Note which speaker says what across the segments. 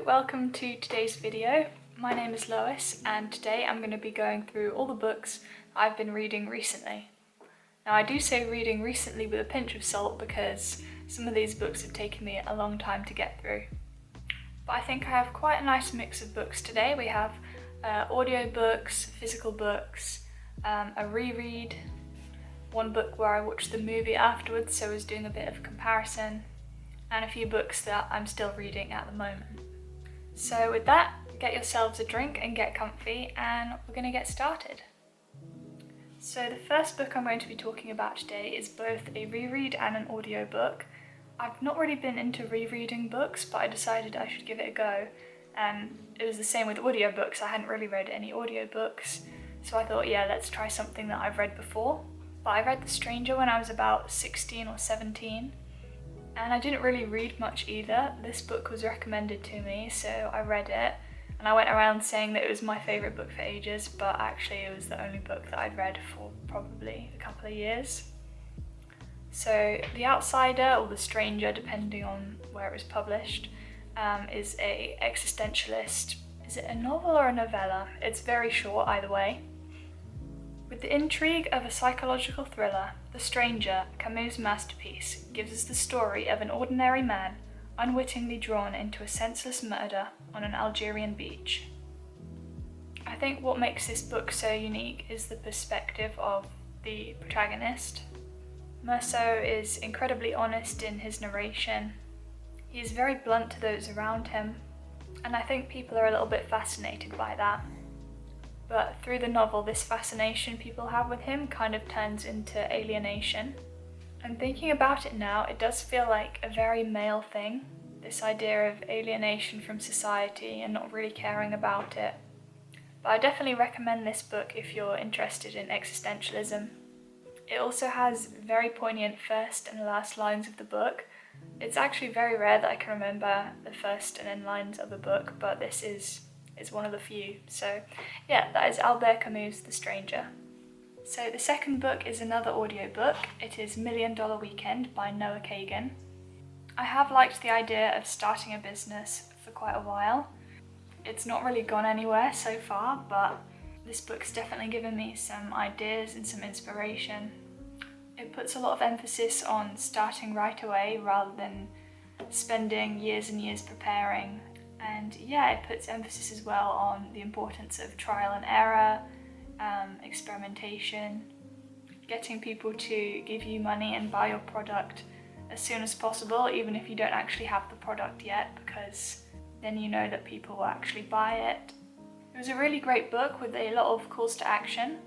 Speaker 1: welcome to today's video. My name is Lois and today I'm going to be going through all the books I've been reading recently. Now I do say reading recently with a pinch of salt because some of these books have taken me a long time to get through. But I think I have quite a nice mix of books today. We have audio books, physical books, a reread, one book where I watched the movie afterwards, so I was doing a bit of comparison, and a few books that I'm still reading at the moment. So with that, get yourselves a drink and get comfy, and we're going to get started. So the first book I'm going to be talking about today is both a reread and an audio book. I've not really been into rereading books, but I decided I should give it a go. And it was the same with audiobooks. I hadn't really read any audiobooks, so I thought, yeah, let's try something that I've read before. But I read The Stranger when I was about 16 or 17. And I didn't really read much either. This book was recommended to me, so I read it. And I went around saying that it was my favourite book for ages, but actually it was the only book that I'd read for probably a couple of years. So The Outsider, or The Stranger, depending on where it was published, is a existentialist. Is it a novel or a novella? It's very short either way. With the intrigue of a psychological thriller, The Stranger, Camus' masterpiece, gives us the story of an ordinary man unwittingly drawn into a senseless murder on an Algerian beach. I think what makes this book so unique is the perspective of the protagonist. Meursault is incredibly honest in his narration. He is very blunt to those around him, and I think people are a little bit fascinated by that. But through the novel, this fascination people have with him kind of turns into alienation. And thinking about it now, it does feel like a very male thing, this idea of alienation from society and not really caring about it. But I definitely recommend this book if you're interested in existentialism. It also has very poignant first and last lines of the book. It's actually very rare that I can remember the first and end lines of a book, but this is one of the few. So yeah, that is Albert Camus' The Stranger. So the second book is another audiobook. It is $1 Million Weekend by Noah Kagan. I have liked the idea of starting a business for quite a while. It's not really gone anywhere so far, but this book's definitely given me some ideas and some inspiration. It puts a lot of emphasis on starting right away rather than spending years and years preparing. And yeah, it puts emphasis as well on the importance of trial and error, experimentation, getting people to give you money and buy your product as soon as possible, even if you don't actually have the product yet, because then you know that people will actually buy it. It was a really great book with a lot of calls to action.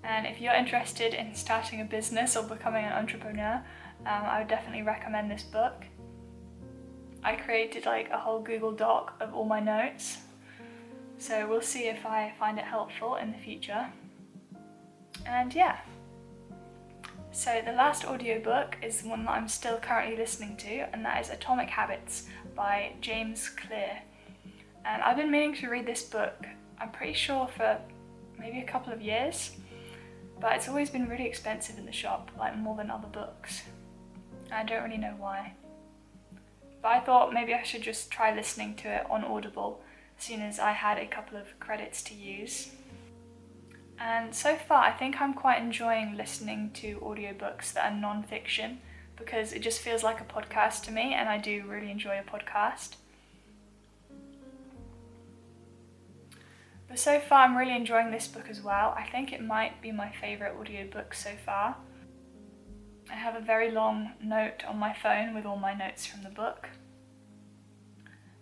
Speaker 1: And if you're interested in starting a business or becoming an entrepreneur, I would definitely recommend this book. I created like a whole Google Doc of all my notes, so we'll see if I find it helpful in the future. And yeah, so the last audiobook is the one that I'm still currently listening to, and that is Atomic Habits by James Clear. And I've been meaning to read this book, I'm pretty sure for maybe a couple of years, but it's always been really expensive in the shop, like more than other books. I don't really know why. But I thought maybe I should just try listening to it on Audible, as soon as I had a couple of credits to use. And so far I think I'm quite enjoying listening to audiobooks that are non-fiction, because it just feels like a podcast to me, and I do really enjoy a podcast. But so far I'm really enjoying this book as well. I think it might be my favourite audiobook so far. I have a very long note on my phone with all my notes from the book.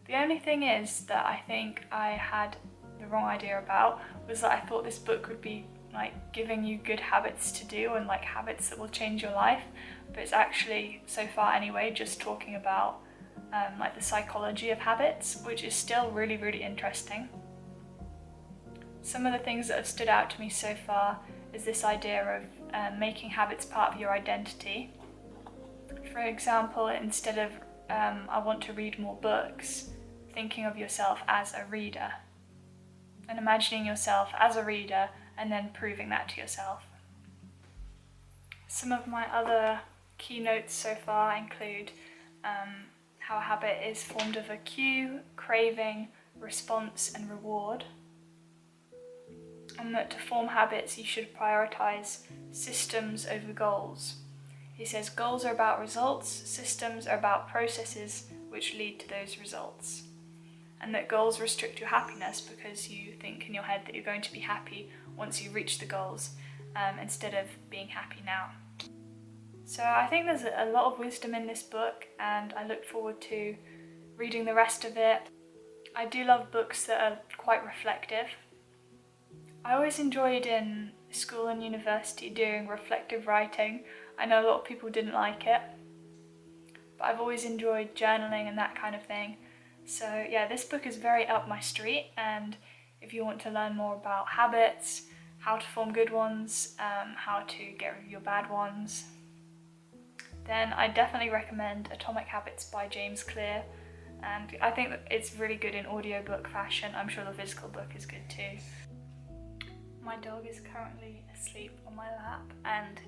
Speaker 1: The only thing is that I think I had the wrong idea about was that I thought this book would be like giving you good habits to do and like habits that will change your life, but it's actually, so far anyway, just talking about like the psychology of habits, which is still really, really interesting. Some of the things that have stood out to me so far is this idea of making habits part of your identity. For example, instead of I want to read more books, thinking of yourself as a reader and imagining yourself as a reader and then proving that to yourself. Some of my other keynotes so far include how a habit is formed of a cue, craving, response and reward. And that to form habits you should prioritise systems over goals. He says goals are about results, systems are about processes which lead to those results. And that goals restrict your happiness because you think in your head that you're going to be happy once you reach the goals, instead of being happy now. So I think there's a lot of wisdom in this book, and I look forward to reading the rest of it. I do love books that are quite reflective. I always enjoyed in school and university doing reflective writing. I know a lot of people didn't like it, but I've always enjoyed journaling and that kind of thing. So yeah, this book is very up my street, and if you want to learn more about habits, how to form good ones, how to get rid of your bad ones, then I definitely recommend Atomic Habits by James Clear. And I think that it's really good in audiobook fashion. I'm sure the physical book is good too. My dog is currently asleep on my lap and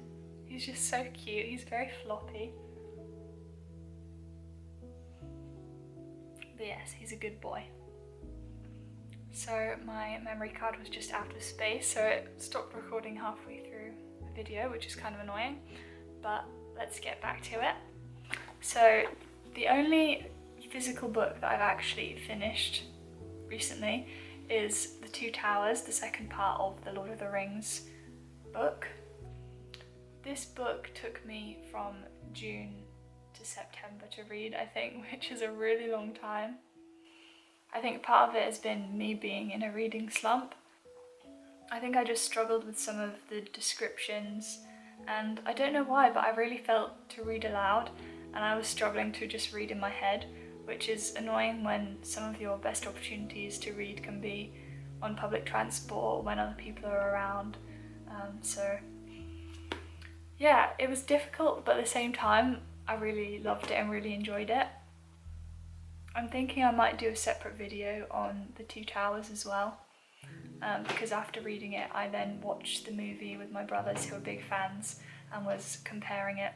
Speaker 1: he's just so cute. He's very floppy. But yes, he's a good boy. So my memory card was just out of space, so it stopped recording halfway through the video, which is kind of annoying, but let's get back to it. So the only physical book that I've actually finished recently is The Two Towers, the second part of the Lord of the Rings book. This book took me from June to September to read, I think, which is a really long time. I think part of it has been me being in a reading slump. I think I just struggled with some of the descriptions, and I don't know why, but I really felt to read aloud, and I was struggling to just read in my head, which is annoying when some of your best opportunities to read can be on public transport when other people are around. So yeah, it was difficult, but at the same time I really loved it and really enjoyed it. I'm thinking I might do a separate video on The Two Towers as well, because after reading it I then watched the movie with my brothers who are big fans and was comparing it.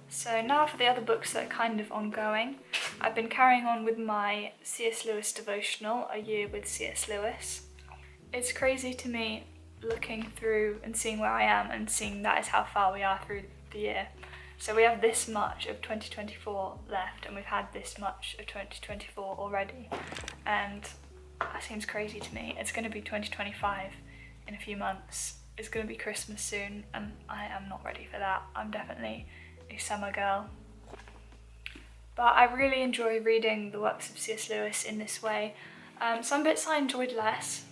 Speaker 1: So now for the other books that are kind of ongoing. I've been carrying on with my C.S. Lewis devotional, A Year with C.S. Lewis. It's crazy to me looking through and seeing where I am and seeing that is how far we are through the year. So we have this much of 2024 left, and we've had this much of 2024 already, and that seems crazy to me. It's going to be 2025 in a few months. It's going to be Christmas soon, and I am not ready for that. I'm definitely a summer girl. But I really enjoy reading the works of C.S. Lewis in this way. Some bits I enjoyed less.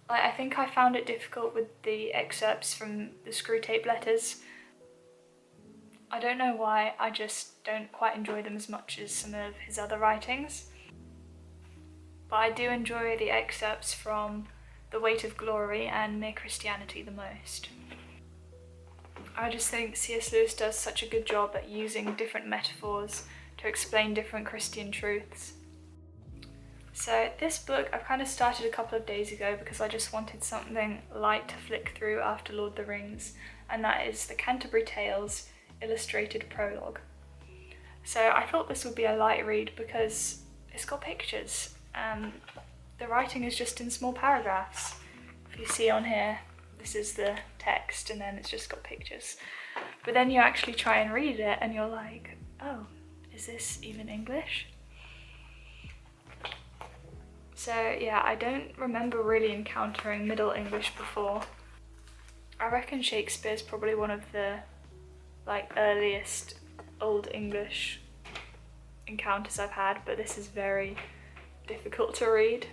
Speaker 1: I think I found it difficult with the excerpts from the Screwtape Letters. I don't know why, I just don't quite enjoy them as much as some of his other writings. But I do enjoy the excerpts from The Weight of Glory and Mere Christianity the most. I just think C.S. Lewis does such a good job at using different metaphors to explain different Christian truths. So this book I've kind of started a couple of days ago because I just wanted something light to flick through after Lord of the Rings, and that is the Canterbury Tales Illustrated Prologue. So I thought this would be a light read because it's got pictures and the writing is just in small paragraphs. If you see on here, this is the text and then it's just got pictures. But then you actually try and read it and you're like, oh, is this even English? So yeah, I don't remember really encountering Middle English before. I reckon Shakespeare's probably one of the earliest Old English encounters I've had, but this is very difficult to read.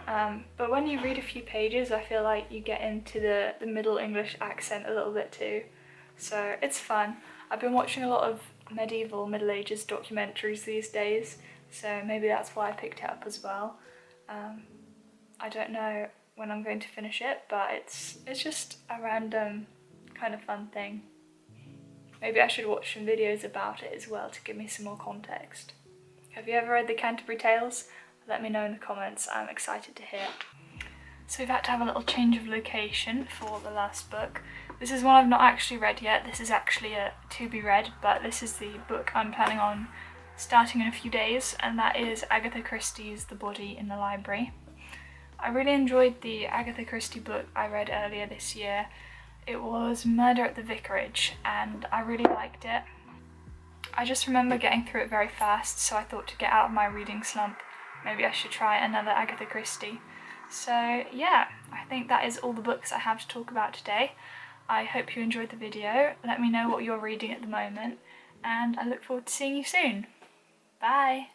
Speaker 1: But when you read a few pages, I feel like you get into the Middle English accent a little bit too. So it's fun. I've been watching a lot of medieval Middle Ages documentaries these days, so maybe that's why I picked it up as well. I don't know when I'm going to finish it, but it's just a random kind of fun thing. Maybe I should watch some videos about it as well to give me some more context. Have you ever read the Canterbury Tales? Let me know in the comments, I'm excited to hear. So we've had to have a little change of location for the last book. This is one I've not actually read yet. This is actually a to be read, but this is the book I'm planning on starting in a few days, and that is Agatha Christie's The Body in the Library. I really enjoyed the Agatha Christie book I read earlier this year. It was Murder at the Vicarage, and I really liked it. I just remember getting through it very fast, so I thought to get out of my reading slump, maybe I should try another Agatha Christie. So yeah, I think that is all the books I have to talk about today. I hope you enjoyed the video. Let me know what you're reading at the moment, and I look forward to seeing you soon. Bye!